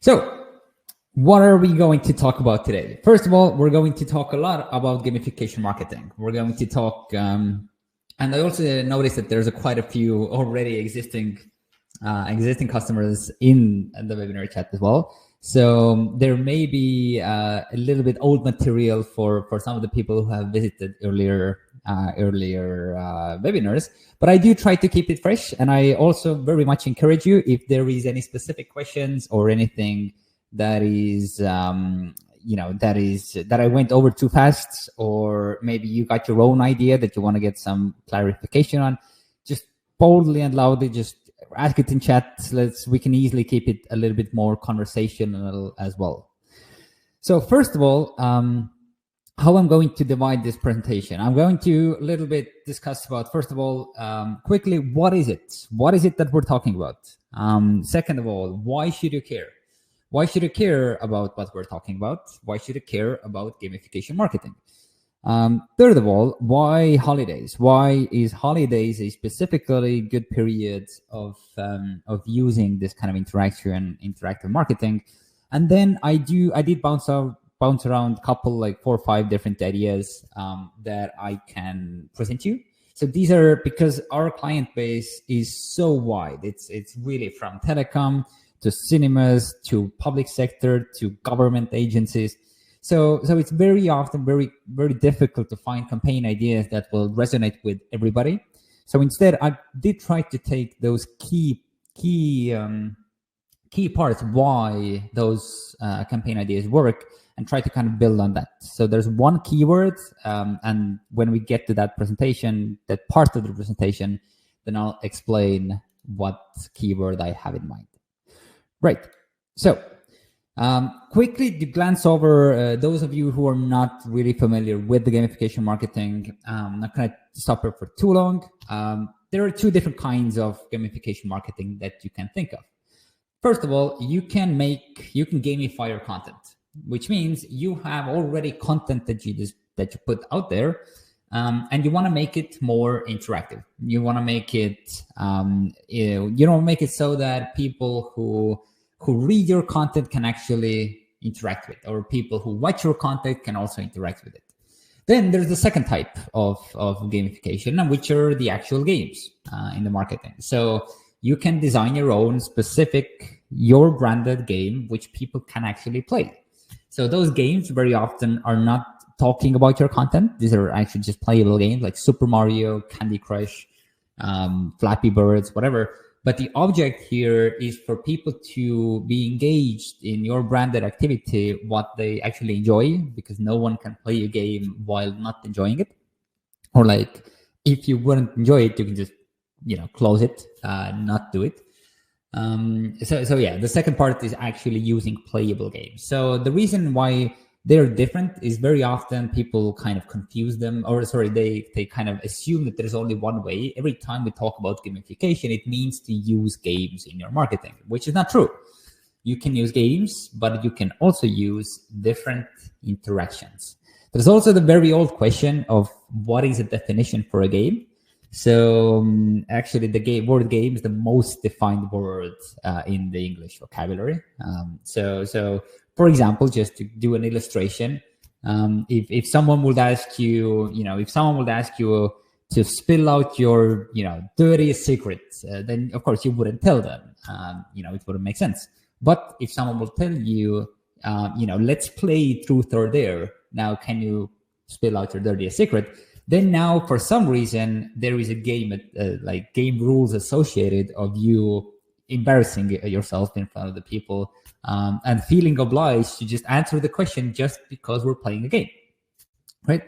So what are we going to talk about today? First of all, we're going to talk a lot about gamification marketing. We're going to talk, and I also noticed that there's quite a few already existing customers in the webinar chat as well. So there may be a little bit old material for some of the people who have visited earlier webinars, but I do try to keep it fresh. And I also very much encourage you, if there is any specific questions or anything that is that I went over too fast, or maybe you got your own idea that you want to get some clarification on, just boldly and loudly just ask it in chat. We can easily keep it a little bit more conversational as well. So first of all, how I'm going to divide this presentation, I'm going to a little bit discuss about, first of all, quickly, what is it? What is it that we're talking about? Second of all, why should you care? Why should you care about what we're talking about? Why should you care about gamification marketing? Third of all, why holidays? Why is holidays a specifically good period of using this kind of interactive marketing? And then I did bounce around a couple, like 4 or 5 different ideas that I can present you. So these are because our client base is so wide. It's really from telecom to cinemas to public sector to government agencies. So it's very often very, very difficult to find campaign ideas that will resonate with everybody. So instead, I did try to take those key parts why those campaign ideas work and try to kind of build on that. So there's one keyword, and when we get to that presentation, that part of the presentation, then I'll explain what keyword I have in mind. Right. So quickly to glance over those of you who are not really familiar with the gamification marketing. I'm not going to stop here for too long. There are 2 different kinds of gamification marketing that you can think of. First of all, you can gamify your content, which means you have already content that you put out there, and you want to make it more interactive. You want to make it make it so that people who read your content can actually interact with, or people who watch your content can also interact with it. Then there's the second type of gamification, which are the actual games in the marketing. So you can design your own specific, your branded game, which people can actually play. So those games very often are not talking about your content. These are actually just playable games like Super Mario, Candy Crush, Flappy Birds, whatever. But the object here is for people to be engaged in your branded activity, what they actually enjoy, because no one can play a game while not enjoying it. Or like, if you wouldn't enjoy it, you can just, close it, not do it. So yeah, the second part is actually using playable games. So the reason why they're different is very often people kind of confuse them, they kind of assume that there's only one way. Every time we talk about gamification, it means to use games in your marketing, which is not true. You can use games, but you can also use different interactions. There's also the very old question of what is a definition for a game. So actually the word game is the most defined word in the English vocabulary. So for example, just to do an illustration, if someone would ask you, to spill out your, dirtiest secrets, then of course you wouldn't tell them. It wouldn't make sense. But if someone will tell you, let's play truth or dare. Now, can you spill out your dirtiest secret? Then now, for some reason, there is a game, like game rules associated of you embarrassing yourself in front of the people, and feeling obliged to just answer the question just because we're playing a game, right?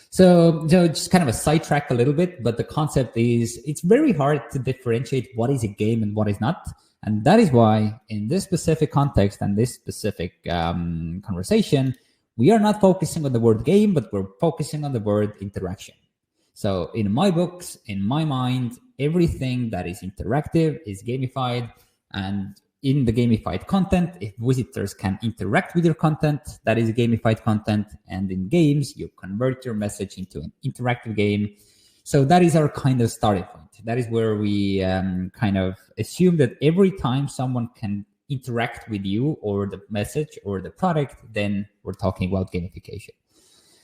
So just kind of a sidetrack a little bit, but the concept is it's very hard to differentiate what is a game and what is not. And that is why in this specific context and this specific conversation, we are not focusing on the word game, but we're focusing on the word interaction. So in my books, in my mind, everything that is interactive is gamified. And in the gamified content, if visitors can interact with your content, that is gamified content. And in games, you convert your message into an interactive game. So that is our kind of starting point. That is where we kind of assume that every time someone can interact with you or the message or the product, then we're talking about gamification.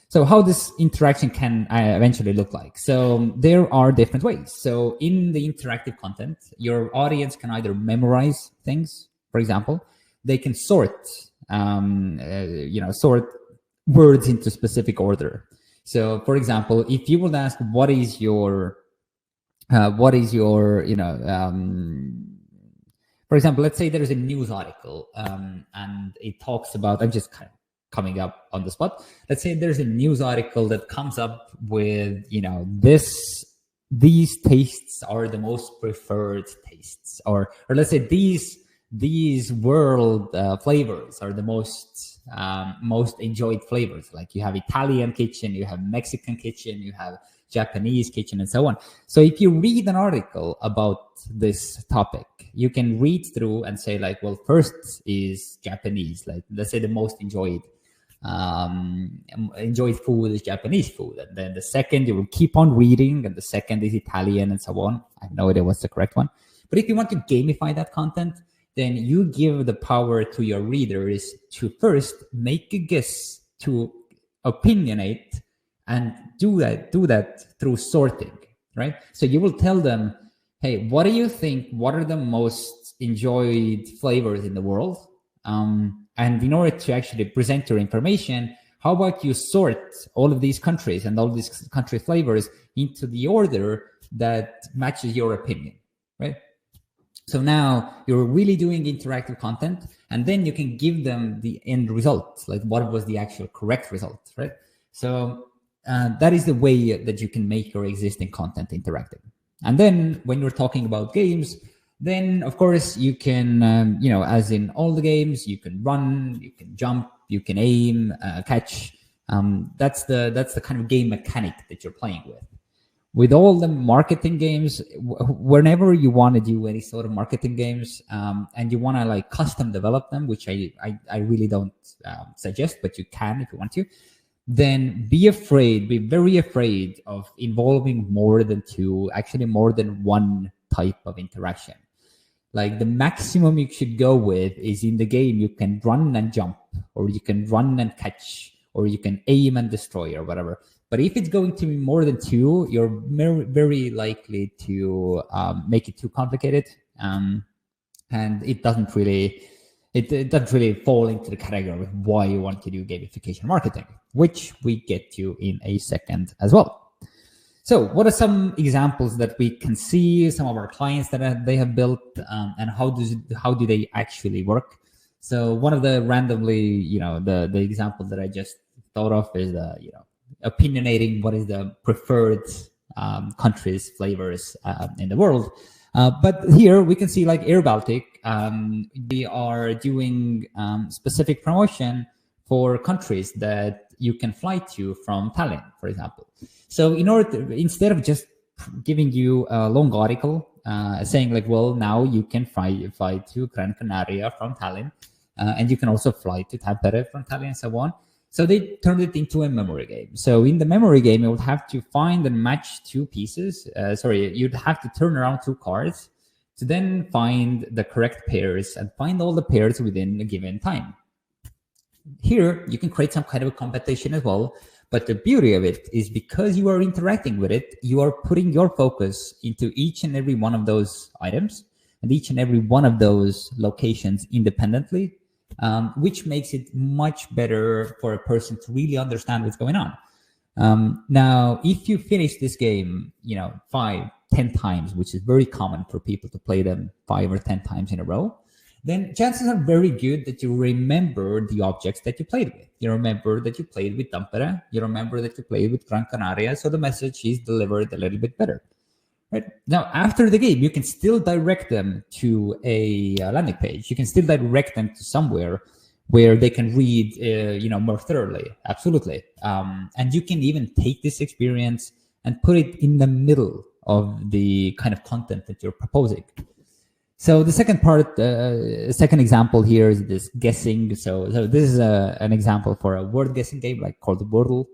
So how this interaction can eventually look like. So there are different ways. So in the interactive content, your audience can either memorize things, for example, they can sort, sort words into specific order. So for example, if you would ask, what is your, for example, let's say there's a news article and it talks about, I'm just kind of coming up on the spot. Let's say there's a news article that comes up with, these tastes are the most preferred tastes, or let's say these world flavors are the most enjoyed flavors. Like you have Italian kitchen, you have Mexican kitchen, you have Japanese kitchen, and so on. So if you read an article about this topic, you can read through and say like, well, first is Japanese, like let's say the most enjoyed food is Japanese food, and then the second you will keep on reading, and the second is Italian, and so on. I have no idea what's the correct one. But if you want to gamify that content, then you give the power to your readers to first make a guess, to opinionate, and do that through sorting, right? So you will tell them, hey, what do you think? What are the most enjoyed flavors in the world? And in order to actually present your information, how about you sort all of these countries and all these country flavors into the order that matches your opinion, right? So now you're really doing interactive content, and then you can give them the end result, like what was the actual correct result, right? So that is the way that you can make your existing content interactive. And then when you're talking about games, then of course you can, as in all the games, you can run, you can jump, you can aim, catch. That's the kind of game mechanic that you're playing with. With all the marketing games, whenever you want to do any sort of marketing games, and you want to like custom develop them, which I really don't suggest, but you can if you want to, then be very afraid of involving more than one type of interaction. Like the maximum you should go with is in the game, you can run and jump, or you can run and catch, or you can aim and destroy, or whatever. But if it's going to be more than two, you're very likely to make it too complicated, and it doesn't really fall into the category of why you want to do gamification marketing, which we get to in a second as well. So what are some examples that we can see, some of our clients that they have built, and how do they actually work? So one of the randomly, the example that I just thought of is opinionating what is the preferred countries, flavors in the world. But here we can see like Air Baltic, they are doing specific promotion for countries that you can fly to from Tallinn, for example. So instead of just giving you a long article saying like, well, now you can fly to Gran Canaria from Tallinn, and you can also fly to Tampere from Tallinn, and so on. So they turned it into a memory game. So in the memory game, you would have to find and match two pieces. You'd have to turn around two cards to then find the correct pairs and find all the pairs within a given time. Here, you can create some kind of a competition as well. But the beauty of it is because you are interacting with it, you are putting your focus into each and every one of those items and each and every one of those locations independently, which makes it much better for a person to really understand what's going on. Now, if you finish this game, 5-10 times, which is very common for people to play them 5 or 10 times in a row, then chances are very good that you remember the objects that you played with. You remember that you played with Tampere. You remember that you played with Gran Canaria. So the message is delivered a little bit better. Right? Now, after the game, you can still direct them to a landing page. You can still direct them to somewhere where they can read, more thoroughly. Absolutely. And you can even take this experience and put it in the middle of the kind of content that you're proposing. So the second second example here is this guessing. So this is an example for a word guessing game called Wordle,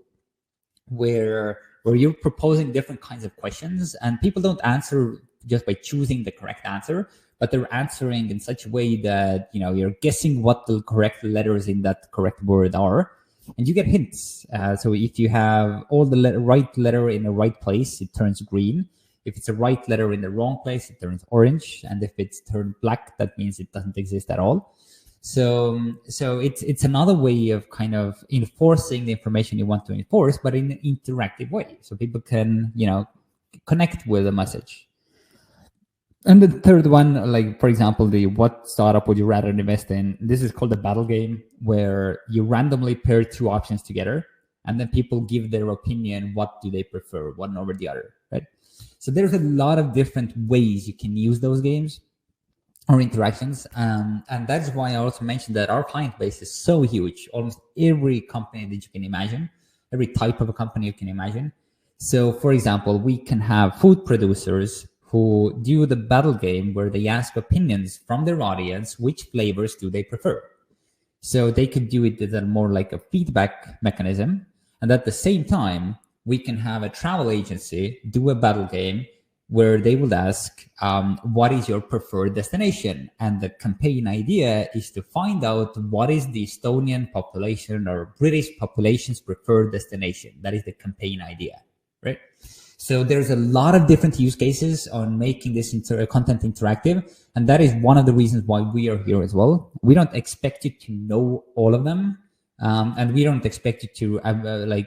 where you're proposing different kinds of questions, and people don't answer just by choosing the correct answer, but they're answering in such a way that you're guessing what the correct letters in that correct word are, and you get hints. So if you have all the right letter in the right place, it turns green. If it's a right letter in the wrong place, it turns orange, and if it's turned black, that means it doesn't exist at all. So it's another way of kind of enforcing the information you want to enforce, but in an interactive way, so people can connect with the message. And the third one, like for example, the what startup would you rather invest in? This is called a battle game, where you randomly pair two options together, and then people give their opinion. What do they prefer, one over the other, right? So there's a lot of different ways you can use those games or interactions, and that's why I also mentioned that our client base is so huge. Almost every company that you can imagine, every type of a company you can imagine. So for example, we can have food producers who do the battle game where they ask opinions from their audience, which flavors do they prefer. So they could do it as a more like a feedback mechanism. And at the same time, we can have a travel agency do a battle game where they will ask, what is your preferred destination? And the campaign idea is to find out what is the Estonian population or British population's preferred destination. That is the campaign idea, right? So there's a lot of different use cases on making this content interactive. And that is one of the reasons why we are here as well. We don't expect you to know all of them. And we don't expect you to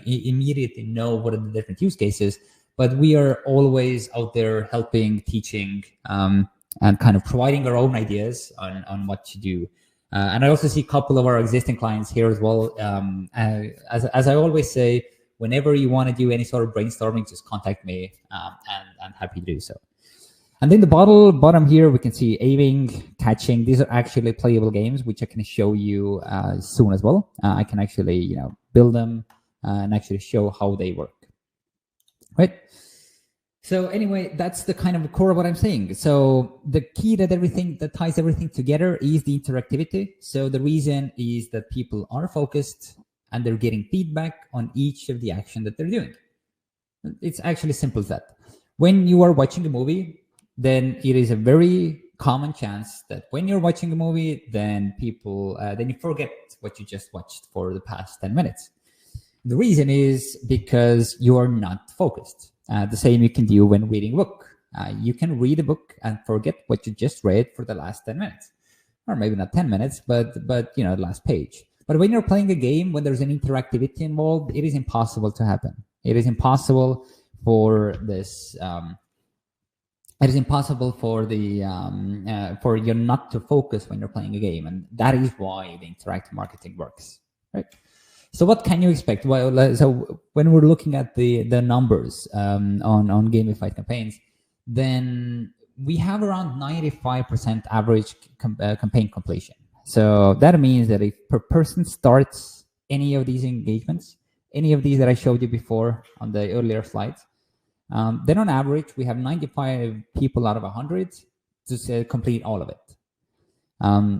immediately know what are the different use cases. But we are always out there helping, teaching, and kind of providing our own ideas on what to do. And I also see a couple of our existing clients here as well. As I always say, whenever you want to do any sort of brainstorming, just contact me, and I'm happy to do so. And then the bottom here, we can see aiming, catching. These are actually playable games, which I can show you soon as well. I can actually build them and actually show how they work. Right. So anyway, that's the kind of core of what I'm saying. So the key that ties everything together is the interactivity. So the reason is that people are focused and they're getting feedback on each of the action that they're doing. It's actually simple as that. When you are watching a movie, then it is a very common chance that when you're watching a movie, then then you forget what you just watched for the past 10 minutes. The reason is because you are not focused. The same you can do when reading a book. You can read a book and forget what you just read for the last 10 minutes. Or maybe not 10 minutes, but the last page. But when you're playing a game, when there's an interactivity involved, it is impossible to happen. It is impossible for this. It is impossible for you not to focus when you're playing a game, and that is why the interactive marketing works, right? So what can you expect? Well, so when we're looking at the numbers on gamified campaigns, then we have around 95% average campaign completion. So that means that if per person starts any of these engagements, any of these that I showed you before on the earlier slides, then on average, we have 95 people out of 100 to complete all of it.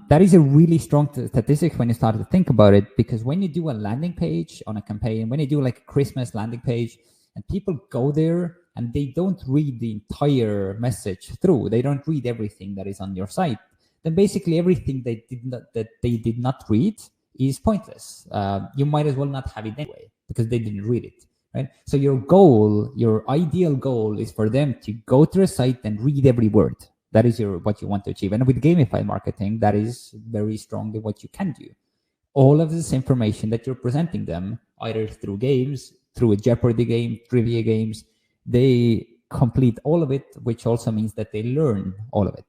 That is a really strong statistic when you start to think about it, because when you do a landing page on a campaign, when you do like a Christmas landing page, and people go there and they don't read the entire message through, they don't read everything that is on your site, then basically everything they did not read is pointless. You might as well not have it anyway because they didn't read it, right? So your ideal goal is for them to go to a site and read every word. That is what you want to achieve. And with gamified marketing, that is very strongly what you can do. All of this information that you're presenting them, either through games, through a Jeopardy game, trivia games, they complete all of it, which also means that they learn all of it.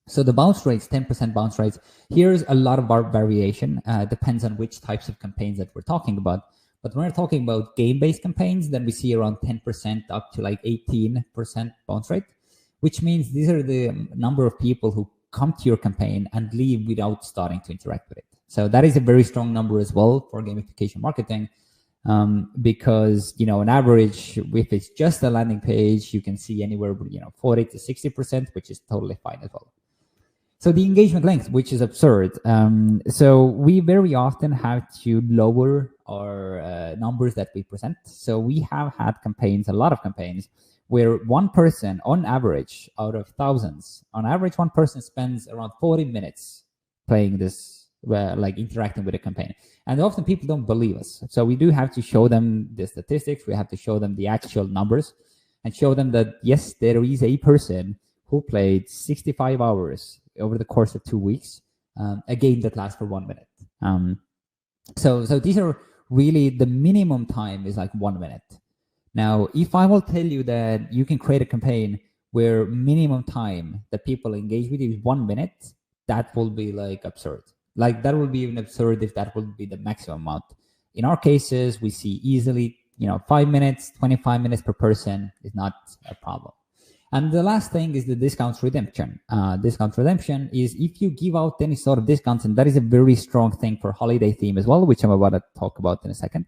So the bounce rates, 10% bounce rates, here's a lot of variation. Depends on which types of campaigns that we're talking about. But when we're talking about game-based campaigns, then we see around 10% up to like 18% bounce rate, which means these are the number of people who come to your campaign and leave without starting to interact with it. So that is a very strong number as well for gamification marketing, because, on average, if it's just a landing page, you can see anywhere, 40 to 60%, which is totally fine as well. So the engagement length, which is absurd. So we very often have to lower our numbers that we present. So we have had campaigns, a lot of campaigns, where one person on average out of thousands, on average, one person spends around 40 minutes playing this, like interacting with a campaign. And often people don't believe us. So we do have to show them the statistics. We have to show them the actual numbers and show them that, yes, there is a person who played 65 hours over the course of 2 weeks, a game that lasts for 1 minute. So these are really, the minimum time is like 1 minute. Now, if I will tell you that you can create a campaign where minimum time that people engage with you is 1 minute, that will be like absurd. Like that would be even absurd if that would be the maximum amount. In our cases, we see easily, 5 minutes, 25 minutes per person is not a problem. And the last thing is the discounts redemption. Discount redemption is if you give out any sort of discounts, and that is a very strong thing for holiday theme as well, which I'm about to talk about in a second,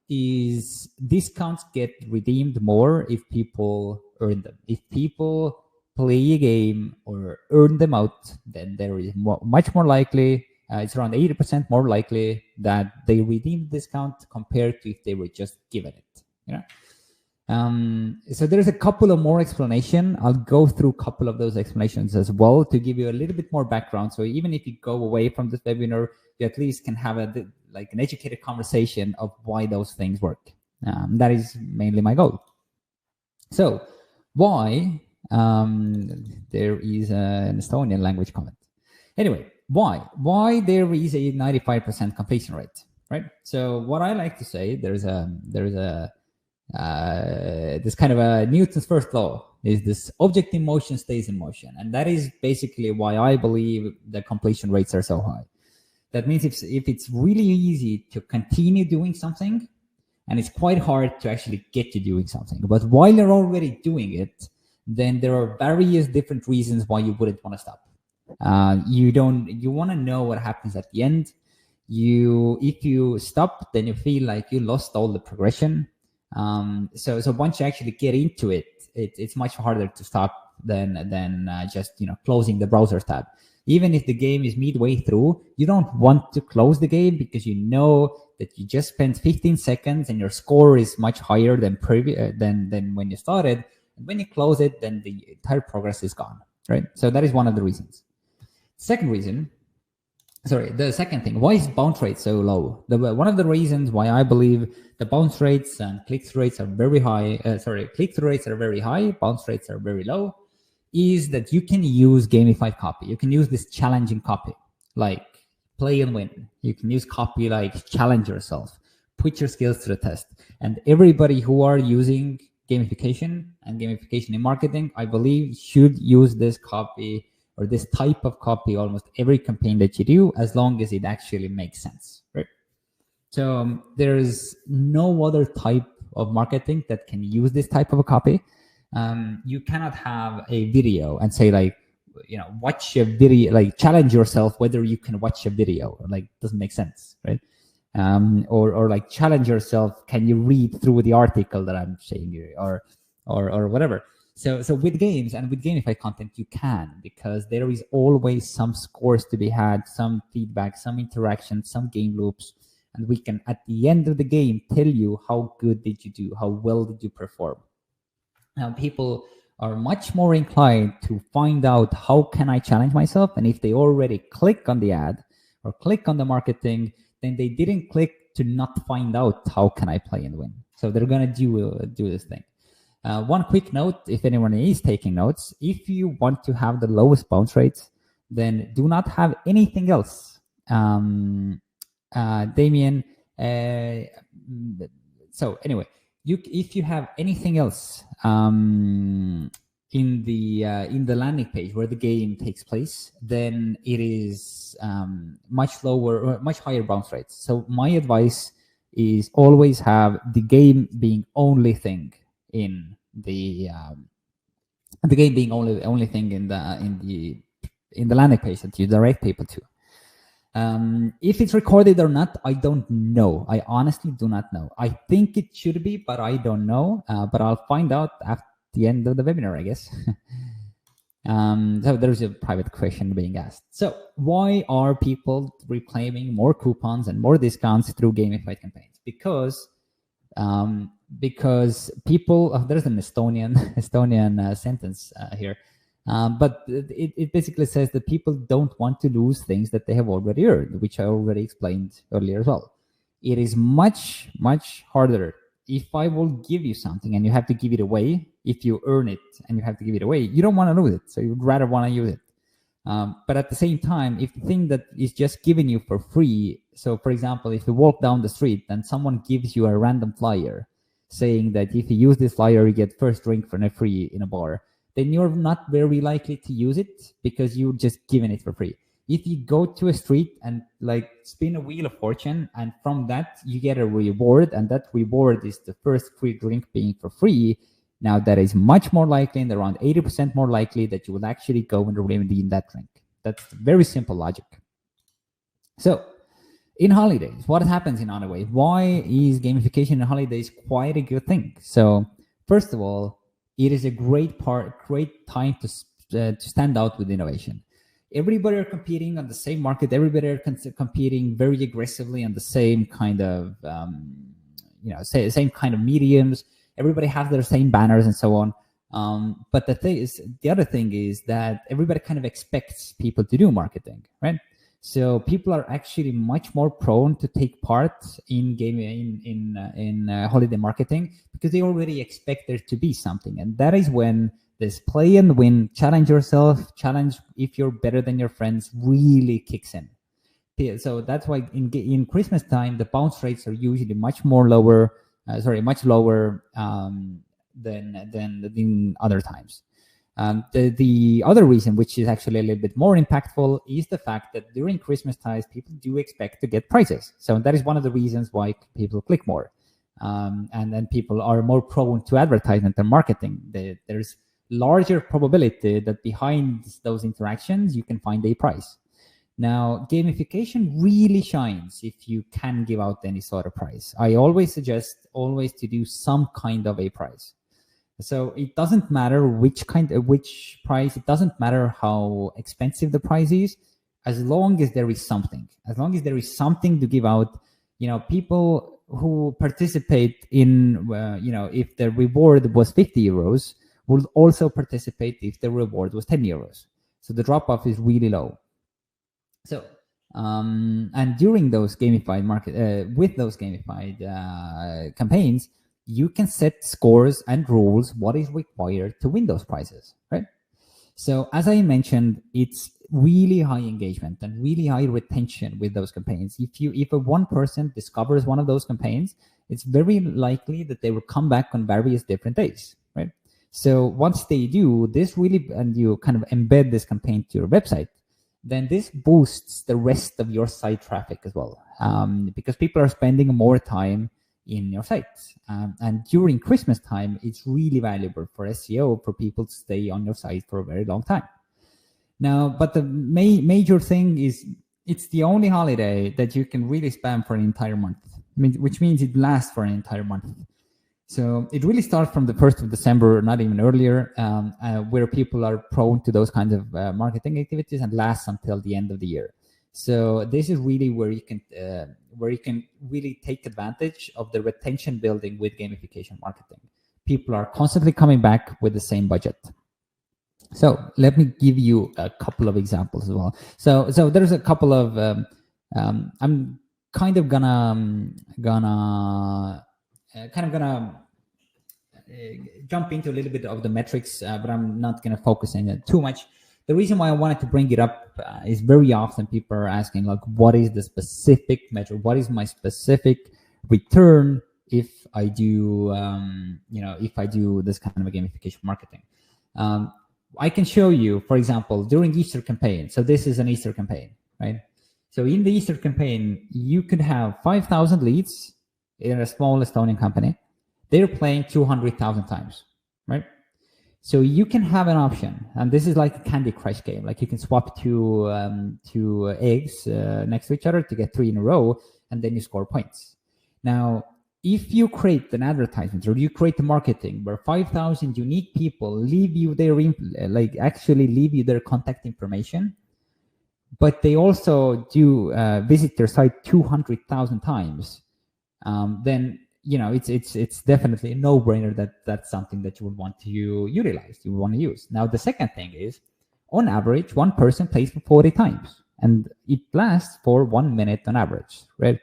is discounts get redeemed more if people earn them. If people play a game or earn them out, then there is much more likely, it's around 80% more likely that they redeem the discount compared to if they were just given it. So there's a couple of more explanation. I'll go through a couple of those explanations as well to give you a little bit more background. So even if you go away from this webinar, you at least can have an educated conversation of why those things work. That is mainly my goal. So why, there is an Estonian language comment. Anyway, why there is a 95% completion rate, right? So what I like to say, there's this kind of a Newton's first law is this: object in motion stays in motion. And that is basically why I believe the completion rates are so high. That means if it's really easy to continue doing something, and it's quite hard to actually get you doing something, but while you're already doing it, then there are various different reasons why you wouldn't want to stop. You want to know what happens at the end. If you stop, then you feel like you lost all the progression. So once you actually get into it, it's much harder to stop than just closing the browser tab. Even if the game is midway through, you don't want to close the game because you know that you just spent 15 seconds and your score is much higher than than when you started. And when you close it, then the entire progress is gone, right? So that is one of the reasons. The second thing, why is bounce rate so low? One of the reasons why I believe the bounce rates and click-through rates are very high, click-through rates are very high, bounce rates are very low, is that you can use gamified copy. You can use this challenging copy, like play and win. You can use copy like challenge yourself, put your skills to the test. And everybody who are using gamification and gamification in marketing, I believe, should use this copy or this type of copy almost every campaign that you do, as long as it actually makes sense, right? So there's no other type of marketing that can use this type of a copy. You cannot have a video and say like, watch a video, like challenge yourself whether you can watch a video. Like, doesn't make sense, right? Or like challenge yourself, can you read through the article that I'm saying you, or whatever. So with games and with gamified content, you can, because there is always some scores to be had, some feedback, some interaction, some game loops, and we can at the end of the game tell you how good did you do, how well did you perform. Now people are much more inclined to find out how can I challenge myself, and if they already click on the ad or click on the marketing, then they didn't click to not find out how can I play and win. So they're gonna do this thing. One quick note, if anyone is taking notes, if you want to have the lowest bounce rates, then do not have anything else. Damien, so anyway, if you have anything else in the landing page where the game takes place, then it is much lower or much higher bounce rates. So my advice is always have the game being only thing in the game being only thing in the landing page that you direct people to. If it's recorded or not, I don't know. I honestly do not know. I think it should be, but I don't know. But I'll find out at the end of the webinar, I guess. So there's a private question being asked. So why are people reclaiming more coupons and more discounts through gamified campaigns? Because because people, there's an Estonian sentence here, but it basically says that people don't want to lose things that they have already earned, which I already explained earlier as well. It is much, much harder if I will give you something and you have to give it away. If you earn it and you have to give it away, you don't want to lose it, so you'd rather want to use it. But at the same time, if the thing that is just given you for free, so for example, if you walk down the street and someone gives you a random flyer saying that if you use this flyer, you get first drink for free in a bar, then you're not very likely to use it because you're just giving it for free. If you go to a street and like spin a wheel of fortune, and from that you get a reward, and that reward is the first free drink being for free, now that is much more likely, and around 80% more likely, that you will actually go and redeem that drink. That's very simple logic. So in holidays, what happens in holidays? Why is gamification in holidays quite a good thing? So first of all, it is a great time to stand out with innovation. Everybody are competing on the same market. Everybody are competing very aggressively on the same kind of, same kind of mediums. Everybody has their same banners and so on. But the other thing is that everybody kind of expects people to do marketing, right? So people are actually much more prone to take part in holiday marketing because they already expect there to be something, and that is when this play and win, challenge yourself, challenge if you're better than your friends really kicks in. So that's why in Christmas time, the bounce rates are usually much lower than in other times. The other reason, which is actually a little bit more impactful, is the fact that during Christmas times, people do expect to get prizes. So that is one of the reasons why people click more. And then people are more prone to advertisement and marketing. There's larger probability that behind those interactions, you can find a prize. Now, gamification really shines if you can give out any sort of prize. I always suggest to do some kind of a prize. So it doesn't matter which prize, it doesn't matter how expensive the prize is, as long as there is something. As long as there is something to give out, people who participate in, if the reward was 50 euros, will also participate if the reward was 10 euros. So the drop-off is really low. So, and during those gamified with those gamified campaigns, you can set scores and rules what is required to win those prizes, right? So as I mentioned, it's really high engagement and really high retention with those campaigns. If one person discovers one of those campaigns, it's very likely that they will come back on various different days, right? So once they do this and you kind of embed this campaign to your website, then this boosts the rest of your site traffic as well, because people are spending more time in your site. And during Christmas time, it's really valuable for SEO for people to stay on your site for a very long time. Now, but the major thing is it's the only holiday that you can really spam for an entire month, which means it lasts for an entire month. So it really starts from the 1st of December, not even earlier, where people are prone to those kinds of marketing activities, and lasts until the end of the year. So this is really where you can really take advantage of the retention building with gamification marketing. People are constantly coming back with the same budget. So let me give you a couple of examples as well. So there's a couple of I'm kind of gonna jump into a little bit of the metrics, but I'm not gonna focus on it too much. The reason why I wanted to bring it up is very often people are asking, like, what is the specific measure? What is my specific return if I do, if I do this kind of a gamification marketing? I can show you, for example, during Easter campaign. So this is an Easter campaign, right? So in the Easter campaign, you could have 5,000 leads in a small Estonian company. They're playing 200,000 times, right? So you can have an option, and this is like a Candy Crush game. Like you can swap two eggs next to each other to get 3 in a row, and then you score points. Now, if you create an advertisement or you create the marketing where 5,000 unique people leave you their contact information, but they also do visit their site 200,000 times, then it's definitely a no-brainer that that's something that you would want to utilize, you would want to use. Now, the second thing is, on average, one person plays for 40 times, and it lasts for 1 minute on average, right?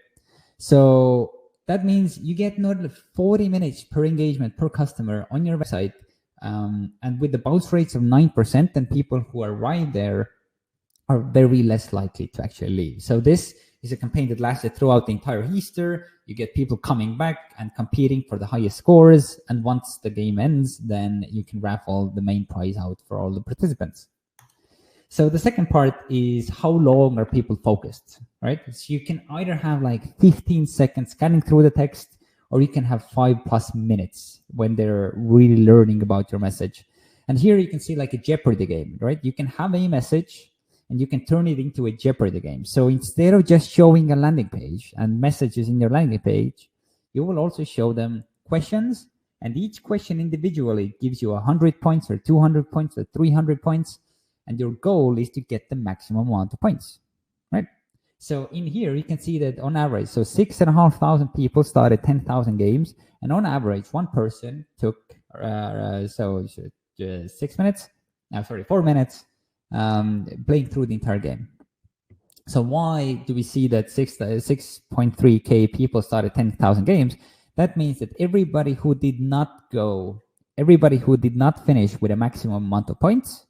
So that means you get not 40 minutes per engagement per customer on your website, and with the bounce rates of 9%, then people who are right there are very less likely to actually leave. So this is a campaign that lasted throughout the entire Easter. You get people coming back and competing for the highest scores. And once the game ends, then you can raffle the main prize out for all the participants. So the second part is, how long are people focused, right? So you can either have like 15 seconds scanning through the text, or you can have 5+ minutes when they're really learning about your message. And here you can see like a Jeopardy game, right? You can have a message and you can turn it into a Jeopardy game. So instead of just showing a landing page and messages in your landing page, you will also show them questions, and each question individually gives you 100 points or 200 points or 300 points, and your goal is to get the maximum amount of points, right? So in here, you can see that on average, so 6,500 people started 10,000 games, and on average, one person took 4 minutes playing through the entire game. So why do we see that 6.3K people started 10,000 games? That means that everybody who did not finish with a maximum amount of points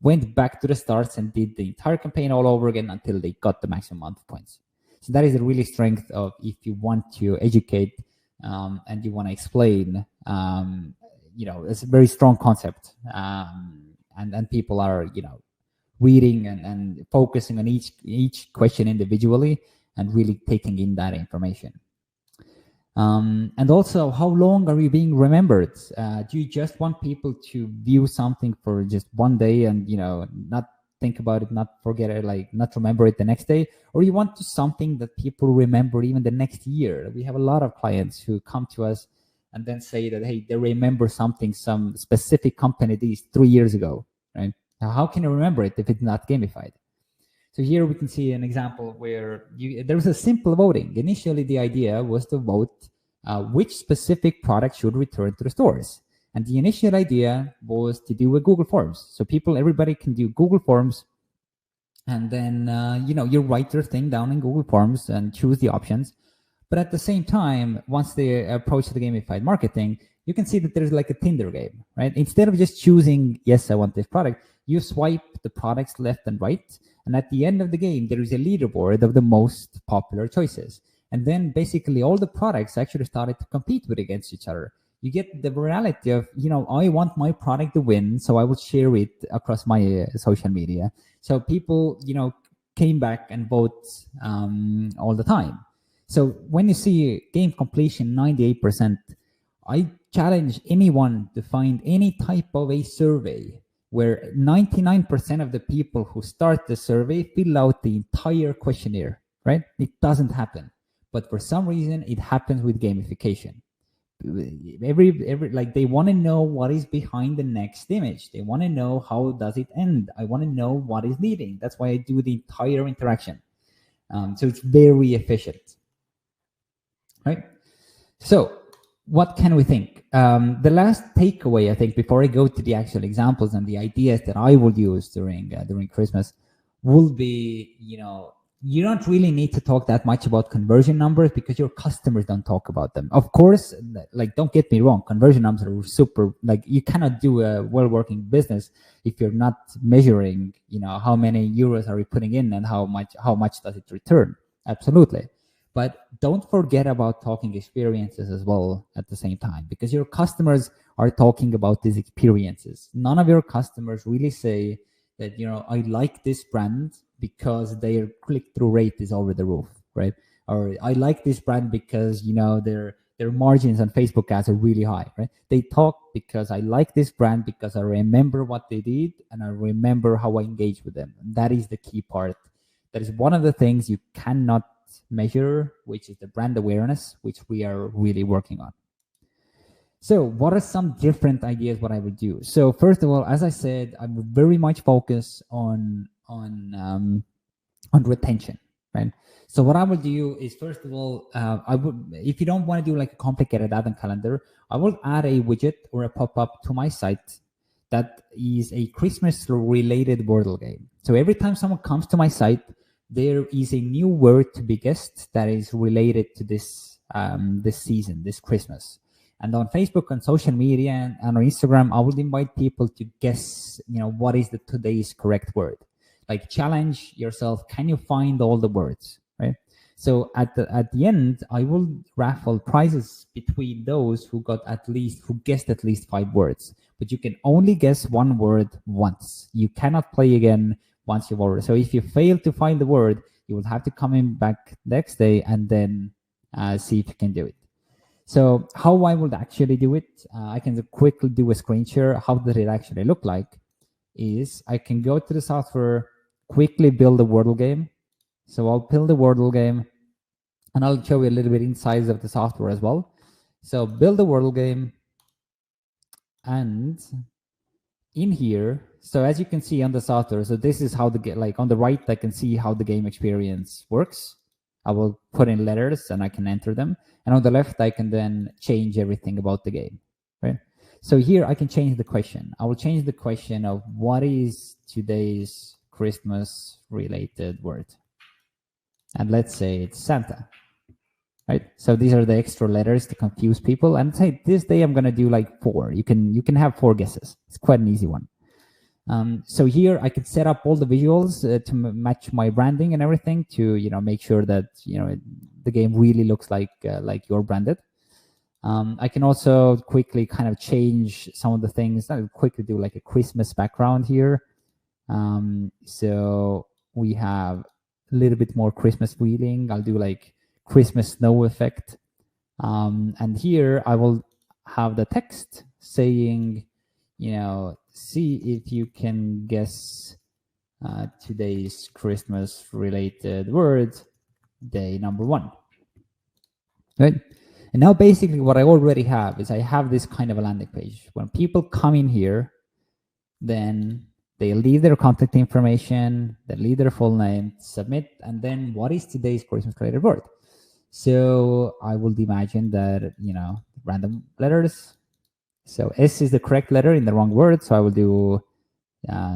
went back to the starts and did the entire campaign all over again until they got the maximum amount of points. So that is the really strength of, if you want to educate and you want to explain, it's a very strong concept. And people are, reading and focusing on each question individually and really taking in that information. And also, how long are you being remembered? Do you just want people to view something for just one day and, not think about it, not forget it, like not remember it the next day? Or you want to something that people remember even the next year? We have a lot of clients who come to us and then say that, hey, they remember something some specific company did 3 years ago, right? Now, how can you remember it if it's not gamified? So here we can see an example where there was a simple voting. Initially, the idea was to vote which specific product should return to the stores. And the initial idea was to do a Google Forms. So everybody can do Google Forms. And then, you write your thing down in Google Forms and choose the options. But at the same time, once they approach the gamified marketing, you can see that there's like a Tinder game, right? Instead of just choosing, yes, I want this product, you swipe the products left and right. And at the end of the game, there is a leaderboard of the most popular choices. And then basically all the products actually started to compete with against each other. You get the reality of, I want my product to win, so I will share it across my social media. So people, came back and vote all the time. So when you see game completion 98%, I challenge anyone to find any type of a survey where 99% of the people who start the survey fill out the entire questionnaire, right? It doesn't happen. But for some reason, it happens with gamification. They want to know what is behind the next image. They want to know how does it end. I want to know what is leading. That's why I do the entire interaction. So it's very efficient, right? So what can we think? The last takeaway, I think, before I go to the actual examples and the ideas that I will use during Christmas, will be, you don't really need to talk that much about conversion numbers because your customers don't talk about them. Of course, don't get me wrong, conversion numbers are super, you cannot do a well-working business if you're not measuring, how many euros are you putting in and how much does it return. Absolutely. But don't forget about talking experiences as well at the same time, because your customers are talking about these experiences. None of your customers really say that, I like this brand because their click-through rate is over the roof, right? Or I like this brand because, their margins on Facebook ads are really high, right? They talk because I like this brand because I remember what they did and I remember how I engaged with them. And that is the key part. That is one of the things you cannot measure, which is the brand awareness, which we are really working on. So what are some different ideas what I would do? So first of all, as I said, I would very much focus on retention, right? So what I will do is, first of all, I would, if you don't want to do like a complicated advent calendar, I will add a widget or a pop-up to my site that is a Christmas-related Wordle game. So every time someone comes to my site, there is a new word to be guessed that is related to this this season, this Christmas. And on Facebook, on social media, and on Instagram, I will invite people to guess, what is the today's correct word. Like, challenge yourself. Can you find all the words, right? So at the end, I will raffle prizes between those who guessed at least 5 words. But you can only guess one word once. You cannot play again once you've already. So if you fail to find the word, you will have to come in back next day and then see if you can do it. So how I would actually do it, I can quickly do a screen share. How does it actually look like? Is I can go to the software, quickly build a Wordle game. So I'll build a Wordle game, and I'll show you a little bit inside of the software as well. So build a Wordle game, and in here, so as you can see on the software, so this is how like on the right, I can see how the game experience works. I will put in letters and I can enter them. And on the left, I can then change everything about the game, right? So here I can change the question. I will change the question of what is today's Christmas related word? And let's say it's Santa, right? So these are the extra letters to confuse people. And say this day I'm going to do like 4. You can have 4 guesses. It's quite an easy one. So here I can set up all the visuals to match my branding and everything to make sure that the game really looks like you're branded. I can also quickly kind of change some of the things. I'll quickly do like a Christmas background here. So we have a little bit more Christmas feeling. I'll do like Christmas snow effect. And here I will have the text saying, see if you can guess today's Christmas related word, day number 1. Right? And now basically what I already have is I have this kind of a landing page. When people come in here, then they leave their contact information, they leave their full name, submit, and then what is today's Christmas related word? So I would imagine that, random letters. So S is the correct letter in the wrong word. So I will do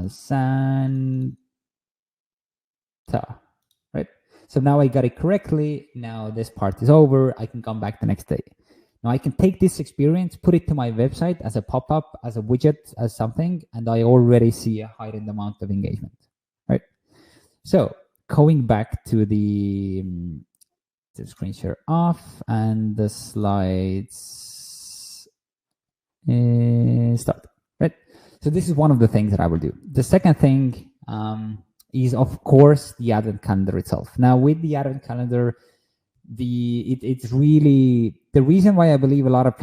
Santa, right? So now I got it correctly. Now this part is over. I can come back the next day. Now I can take this experience, put it to my website as a pop-up, as a widget, as something, and I already see a heightened amount of engagement, right? So going back to the screen share off and the slides start, right? So this is one of the things that I will do. The second thing is, of course, the advent calendar itself. Now with the advent calendar, it's really, the reason why I believe a lot of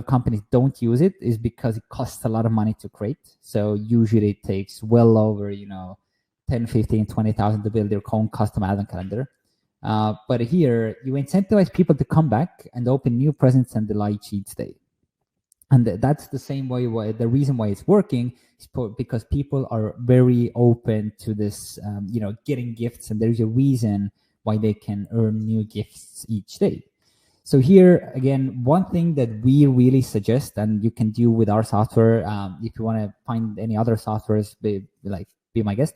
companies don't use it is because it costs a lot of money to create. So usually it takes well over 10, 15, 20,000 to build their own custom advent calendar. But here you incentivize people to come back and open new presents and delight each day. And that's the same way the reason why it's working is because people are very open to this, getting gifts, and there's a reason why they can earn new gifts each day. So here, again, one thing that we really suggest, and you can do with our software, if you want to find any other softwares, be my guest.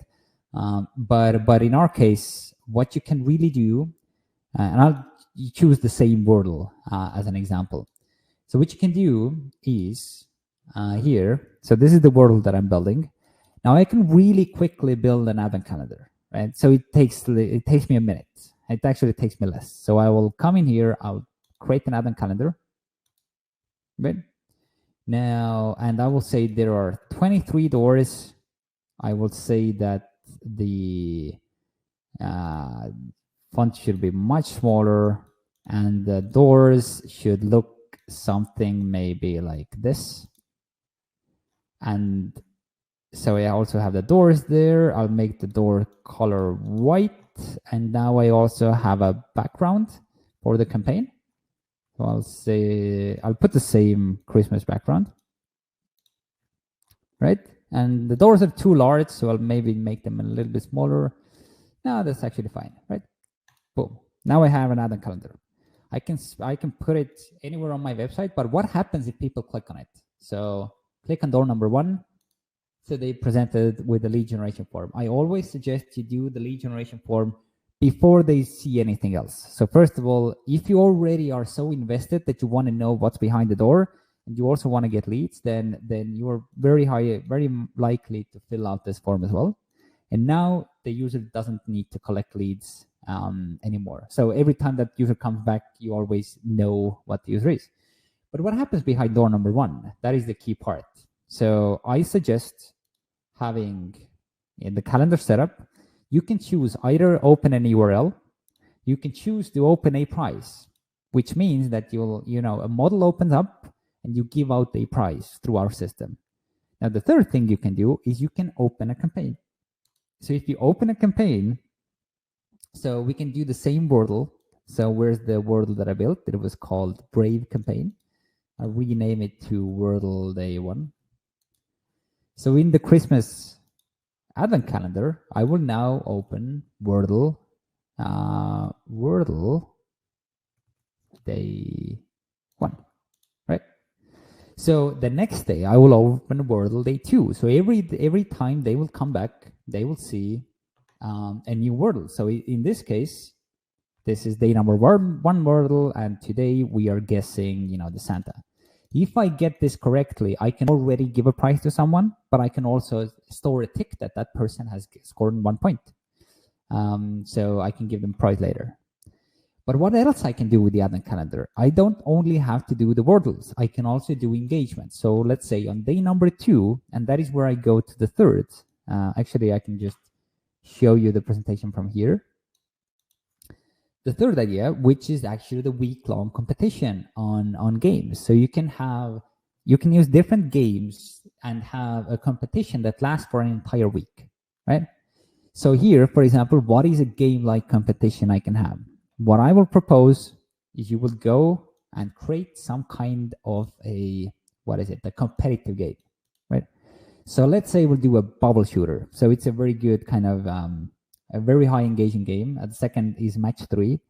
But in our case, what you can really do, and I'll choose the same Wordle as an example. So what you can do is here. So this is the Wordle that I'm building. Now I can really quickly build an advent calendar, right? So it takes me a minute. It actually takes me less. So I will come in here. I'll create an advent calendar. Right now, and I will say there are 23 doors. I will say that the font should be much smaller, and the doors should look something maybe like this. And so I also have the doors there. I'll make the door color white, and now I also have a background for the campaign. So I'll put the same Christmas background, right? And the doors are too large, so I'll maybe make them a little bit smaller. No, that's actually fine, right? Boom. Now I have an Advent calendar. I can put it anywhere on my website, but what happens if people click on it? So click on door number 1. So they presented with the lead generation form. I always suggest you do the lead generation form before they see anything else. So first of all, if you already are so invested that you want to know what's behind the door, and you also want to get leads, then you are very likely to fill out this form as well. And now the user doesn't need to collect leads anymore. So every time that user comes back, you always know what the user is. But what happens behind door number 1? That is the key part. So I suggest having in the calendar setup, you can choose either open an URL, you can choose to open a price, which means that a model opens up and you give out a price through our system. Now, the third thing you can do is you can open a campaign. So if you open a campaign, so we can do the same Wordle. So where's the Wordle that I built? It was called Brave Campaign. I'll rename it to Wordle Day 1. So in the Christmas Advent calendar, I will now open Wordle Day 1, right? So the next day I will open Wordle Day 2. So every time they will come back, they will see a new Wordle. So in this case, this is day number 1 Wordle, and today we are guessing, the Santa. If I get this correctly, I can already give a prize to someone, but I can also store a tick that that person has scored 1 point. So I can give them prize later. But what else I can do with the Advent calendar? I don't only have to do the Wordles. I can also do engagement. So let's say on day number 2, and that is where I go to the 3rd. Actually, I can just show you the presentation from here. The third idea, which is actually the week-long competition on games. So you can use different games and have a competition that lasts for an entire week, right? So here, for example, what is a game-like competition I can have? What I will propose is you will go and create some kind of a competitive game, right? So let's say we'll do a bubble shooter. So it's a very good kind of a very high engaging game. The second is match 3.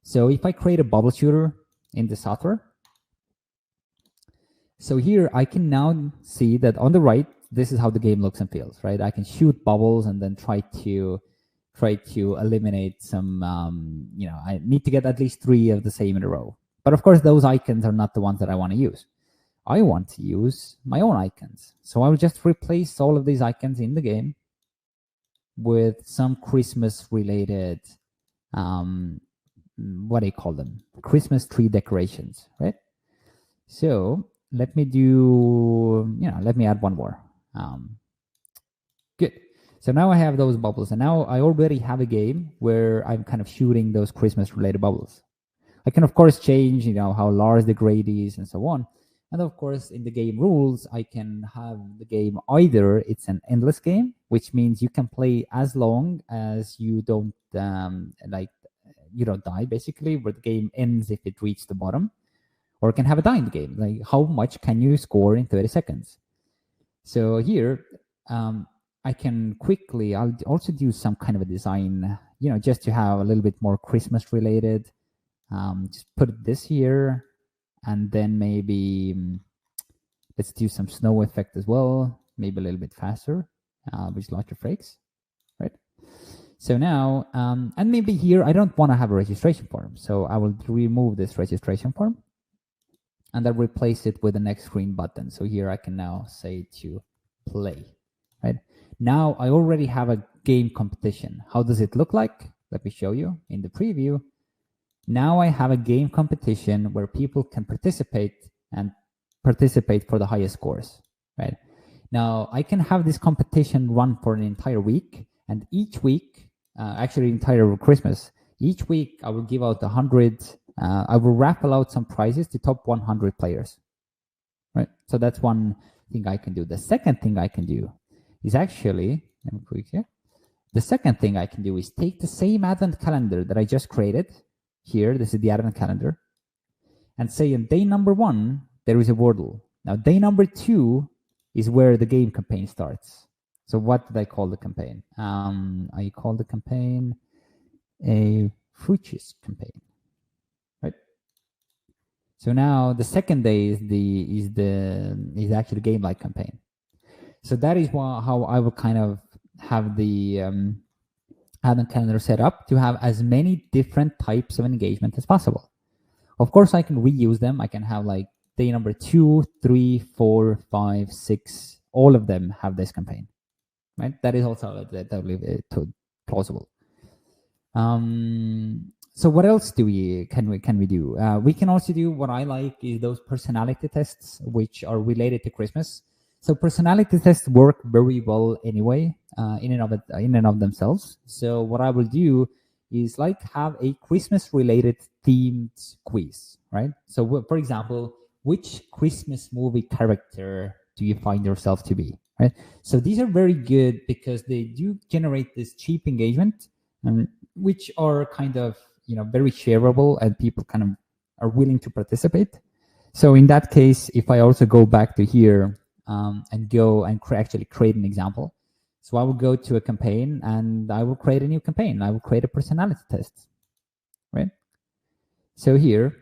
So if I create a bubble shooter in the software, so here I can now see that on the right, this is how the game looks and feels, right? I can shoot bubbles and then try to eliminate some, I need to get at least 3 of the same in a row. But of course, those icons are not the ones that I want to use. I want to use my own icons. So I will just replace all of these icons in the game with some Christmas related, what do you call them? Christmas tree decorations, right? So let me add one more. Good. So now I have those bubbles, and now I already have a game where I'm kind of shooting those Christmas related bubbles. I can of course change, how large the grade is and so on. And of course, in the game rules, I can have the game either it's an endless game, which means you can play as long as you don't you don't die, basically, where the game ends if it reaches the bottom, or it can have a dying game, like how much can you score in 30 seconds. So here, I can quickly, I'll also do some kind of a design, just to have a little bit more Christmas related. Just put this here. And then maybe let's do some snow effect as well, maybe a little bit faster, with larger flakes, right? So now, and maybe here, I don't want to have a registration form. So I will remove this registration form and I'll replace it with the next screen button. So here I can now say to play, right? Now I already have a game competition. How does it look like? Let me show you in the preview. Now I have a game competition where people can participate for the highest scores, right? Now I can have this competition run for an entire week, and each week, actually entire Christmas, each week I will give out 100, I will raffle out some prizes to top 100 players, right? So that's one thing I can do. The second thing I can do is actually, let me click here. The second thing I can do is take the same Advent calendar that I just created. Here, this is the Advent calendar, and say on day number 1, there is a Wordle. Now, day number 2 is where the game campaign starts. So what did I call the campaign? I call the campaign a fruities campaign, right? So now the second day is actually Gamify campaign. So that is how I will kind of have the advent calendar set up to have as many different types of engagement as possible. Of course, I can reuse them. I can have like day number 2, 3, 4, 5, 6. All of them have this campaign, right? That is also totally plausible. So what else can we do? We can also do what I like is those personality tests, which are related to Christmas. So personality tests work very well anyway, in and of themselves. So what I will do is like have a Christmas-related themed quiz, right? So for example, which Christmas movie character do you find yourself to be, right? So these are very good because they do generate this cheap engagement, which are kind of very shareable, and people kind of are willing to participate. So in that case, if I also go back to here and go and actually create an example, so I will go to a campaign and I will create a new campaign. I will create a personality test, right? So here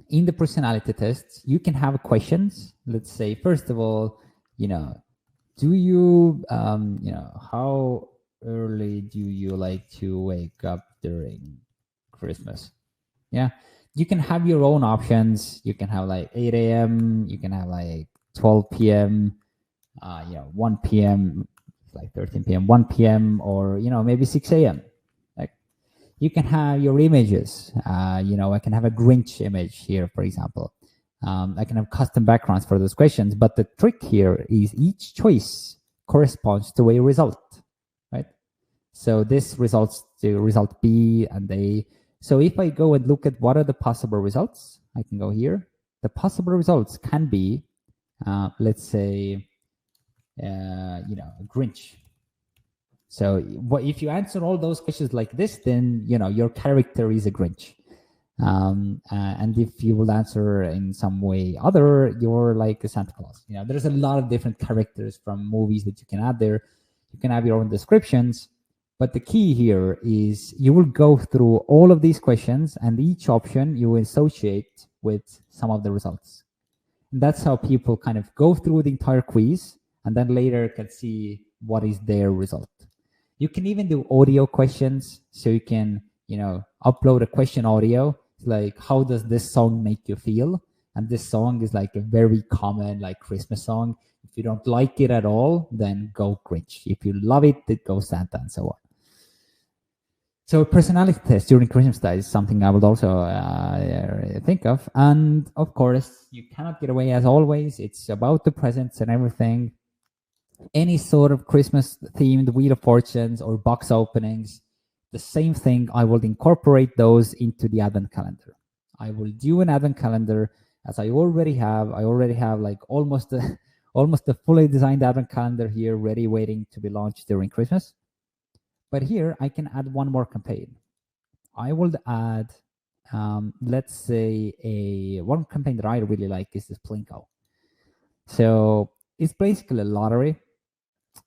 in the personality test, you can have questions. Let's say, first of all, do you, how early do you like to wake up during Christmas? Yeah, you can have your own options. You can have like 8 a.m. You can have like 12 p.m. 1 p.m. like 13 p.m. 1 p.m. or maybe 6 a.m. Like you can have your images. I can have a Grinch image here, for example. I can have custom backgrounds for those questions, but the trick here is each choice corresponds to a result, right? So this results to result B and A. So if I go and look at what are the possible results, I can go here. The possible results can be, let's say, Grinch. So if you answer all those questions like this, then your character is a Grinch. And if you will answer in some way other, you're like a Santa Claus. There's a lot of different characters from movies that you can add there. You can have your own descriptions, but the key here is you will go through all of these questions, and each option you will associate with some of the results. And that's how people kind of go through the entire quiz and then later can see what is their result. You can even do audio questions, so you can upload a question audio, like how does this song make you feel? And this song is like a very common like Christmas song. If you don't like it at all, then go Grinch. If you love it, then go Santa, and so on. So personality test during Christmas time is something I would also think of. And of course, you cannot get away as always. It's about the presents and everything. Any sort of Christmas themed Wheel of Fortunes or box openings, the same thing, I will incorporate those into the advent calendar. I will do an advent calendar as I already have. I already have like almost a fully designed advent calendar here ready, waiting to be launched during Christmas. But here I can add one more campaign. I will add, let's say one campaign that I really like is this Plinko. So it's basically a lottery.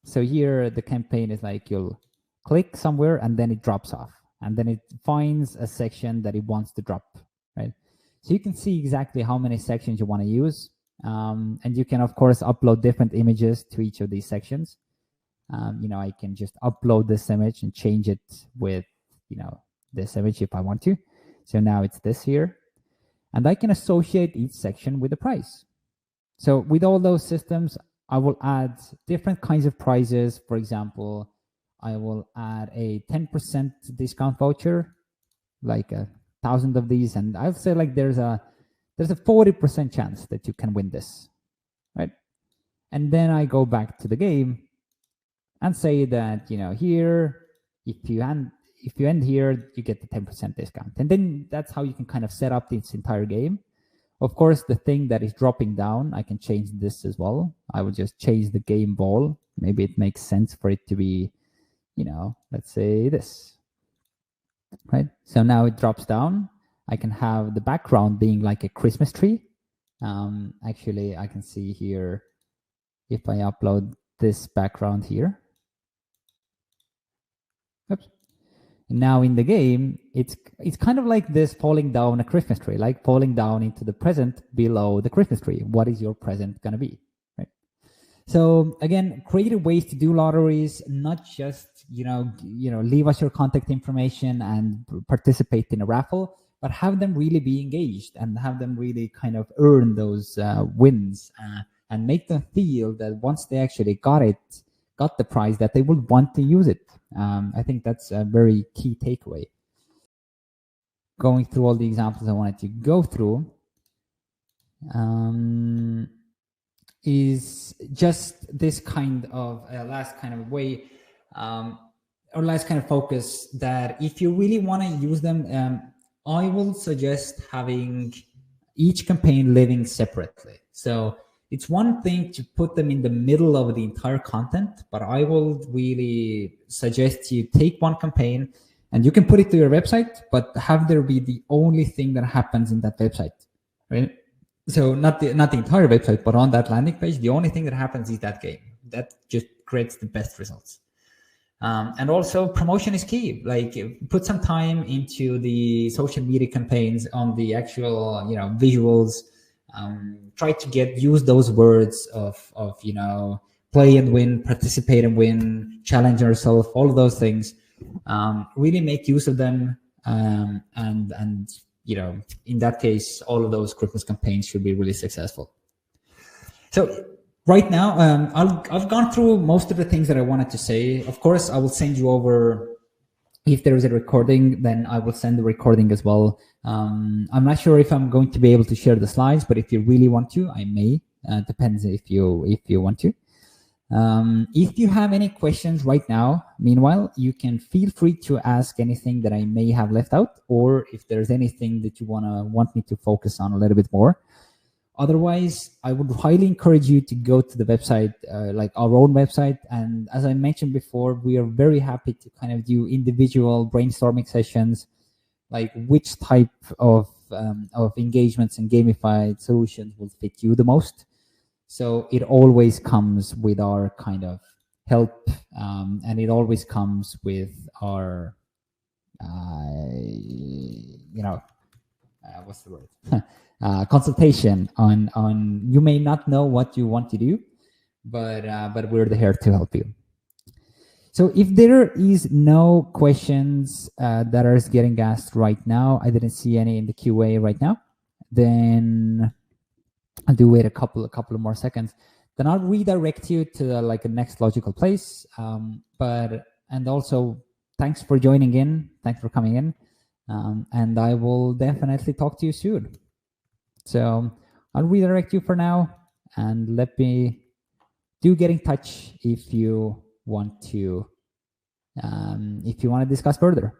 So here the campaign is like you'll click somewhere and then it drops off, and then it finds a section that it wants to drop, right? So you can see exactly how many sections you want to use, and you can of course upload different images to each of these sections. I can just upload this image and change it with this image if I want to. So now it's this here, and I can associate each section with a price. So with all those systems, I will add different kinds of prizes. For example, I will add a 10% discount voucher, like 1,000 of these, and I'll say like there's a 40% chance that you can win this, right? And then I go back to the game and say that here, if you end here, you get the 10% discount, and then that's how you can kind of set up this entire game. Of course, the thing that is dropping down, I can change this as well. I will just change the game ball. Maybe it makes sense for it to be, let's say this, right? So now it drops down. I can have the background being like a Christmas tree. Actually, I can see here, if I upload this background here, oops, Now in the game, it's kind of like this falling down a Christmas tree, like falling down into the present below the Christmas tree. What is your present going to be, right? So again, creative ways to do lotteries, not just, leave us your contact information and participate in a raffle, but have them really be engaged and have them really kind of earn those wins and make them feel that once they actually got the prize, that they would want to use it. I think that's a very key takeaway. Going through all the examples I wanted to go through is just this kind of last kind of way, or last kind of focus, that if you really want to use them, I will suggest having each campaign living separately. So it's one thing to put them in the middle of the entire content, but I will really suggest you take one campaign and you can put it to your website, but have there be the only thing that happens in that website, right? So not the entire website, but on that landing page, the only thing that happens is that game. That just creates the best results. And also promotion is key. Like, put some time into the social media campaigns on the actual, visuals. Try to use those words of play and win, participate and win, challenge yourself, all of those things. Really make use of them. And in that case, all of those Christmas campaigns should be really successful. So right now, I've gone through most of the things that I wanted to say. Of course, I will send you over, if there is a recording, then I will send the recording as well. I'm not sure if I'm going to be able to share the slides, but if you really want to, I may. Depends if you want to. If you have any questions right now, meanwhile, you can feel free to ask anything that I may have left out, or if there's anything that you want me to focus on a little bit more. Otherwise, I would highly encourage you to go to the website, like our own website. And as I mentioned before, we are very happy to kind of do individual brainstorming sessions, like which type of engagements and gamified solutions will fit you the most. So it always comes with our kind of help, and it always comes with our, what's the word? Consultation on you may not know what you want to do, but we're here to help you. So if there is no questions that are getting asked right now, I didn't see any in the QA right now, then I'll do wait a couple of more seconds. Then I'll redirect you to a next logical place. And also thanks for joining in. Thanks for coming in. And I will definitely talk to you soon. So I'll redirect you for now, and let me get in touch if you want to discuss further.